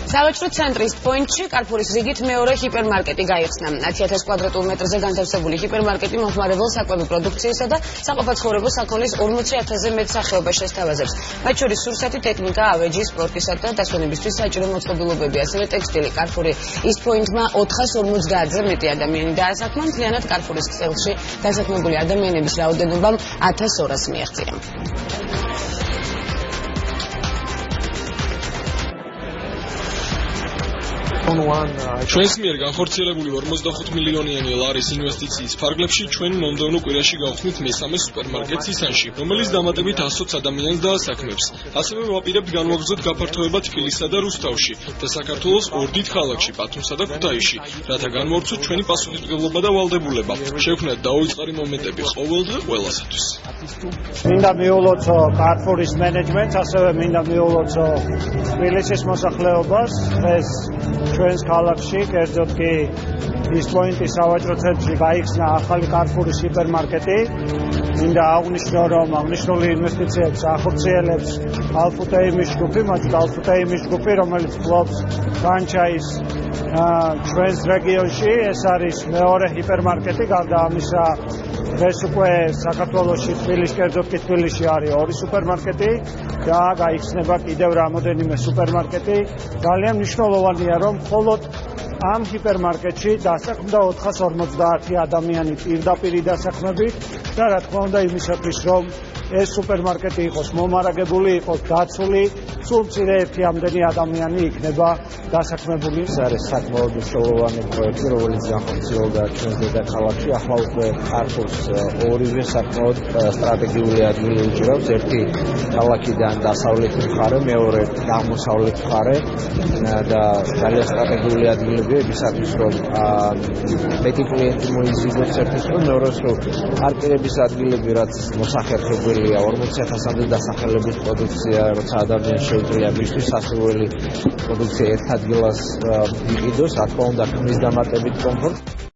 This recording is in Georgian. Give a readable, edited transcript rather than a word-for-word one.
სავაჭრო ცენტრის პოინტში კარფურის რიგით მეორე ჰიპერმარკეტი გაიხსნა. 10,000 კვადრატულ მეტრზე განთავსებული ჰიპერმარკეტი მომხმარებელ საკვები პროდუქციისა და საყოფაცხოვრებო საქონლის 40,000-ზე მეტ სახეობას შესთავაზებს. მათ შორის სურსათი, ტექნიკა, ავეჯი, სპორტისა და დასვენებისთვის საჭირო მოწყობილობები, ასევე ტექსტილი. კარფური ის პოინტმა 450-ზე მეტი ადამიანი დაასაქმა. მთლიანად კარფურის ქსელში დასაქმებული ადამიანების რაოდენობამ 1200-ს მიაღწია. ჩვენს მიერ განხორციელებული 45 მილიონიანი ლარის ინვესტიციის ფარგლებში ჩვენ მომდევნო კვირაში გავხსნით მესამე სუპერმარკეტს ისანში, რომელიც დამატებით 120 ადამიანს დაასაქმებს. ასევე ვაპირებთ განვაგრძოთ გაფართოება თბილისსა და რუსთავში და საქართველოს ორ დიდ ქალაქში, ბათუმსა და ქუთაისში, რათა განმოვცოთ ჩვენი პასუხისმგებლობა და ვალდებულება. შევქმნათ დაუვიწყარი მომენტები ყოველ დღე ყველასათვის. მინდა მიულოცო კარფურის მენეჯმენტს, ასევე მინდა მიულოცო თბილისის მოსახლეობას. ეს ჩვენს ქალაქში, კერძოდ კი ის პოინტის სავაჭრო ცენტრში გაიხსნა ახალი კარფურის ჰიპერმარკეტი. მინდა აღვნიშნო, რომ აღნიშნული ინვესტიციებს ახორციელებს ალფუტეიმის ჯგუფი, მოჭით ალფუტეიმის ჯგუფი, რომელიც ფლობს ფრანჩაიზს ჩვენს რეგიონში. ეს არის მეორე ჰიპერმარკეტი, გარდა ამისა ეს უკვე საქართველოში თბილისში, კერძოდ კი თბილისში არის ორი სუპერმარკეტი და გაიხსნება კიდევ რამოდენიმე სუპერმარკეტი. ძალიან მნიშვნელოვანია, რომ მხოლოდ ამ ჰიპერმარკეტში დასაქმდა 450 ადამიანი პირდაპირი დასაქმებით და რა თქმა უნდა იმისათვის, რომ ეს სუპერმარკეტი იყოს მომარაგებული, იყოს დაცული, სულ მცირე ერთიამდენი ადამიანი იქნება დასაქმებული. ეს არის საკმაოდ მნიშვნელოვანი პროექტი, რომელიც განხორციელდა ჩვენს დედაქალაქში. ახლა უკვე კარფურს ორივე საკმაოდ სტრატეგიული ადგილი უჭირავს. ერთი ქალაქიდან დასავლეთი მხარე, მეორე აღმოსავლეთ მხარე და ძალიან სტრატეგიული ადგილებია იმისათვის, რომ მეტი კლიენტი მოიზიდოს ერთის რომ მეორეს რომ პარკირების ადგილები რაც მოსახერხებელია 40,000-მდე დასახელების პროდუქცია, როცა ადამიანს შეუძლია მისთვის სასურველი პროდუქცია ერთ ადგილას იყიდოს, რა თქმა უნდა ქმნის დამატებით კომფორტს.